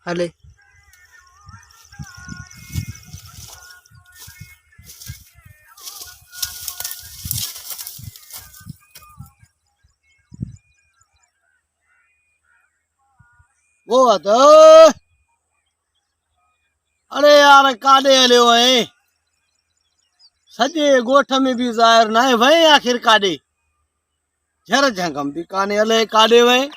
हले वो तो अरे यार काॾे हलियो आहे सॼे ॻोठ में बि ज़ाहिर न आहे वई आख़िर काॾे झर झंगम बि कान्हे अलाए काॾे वई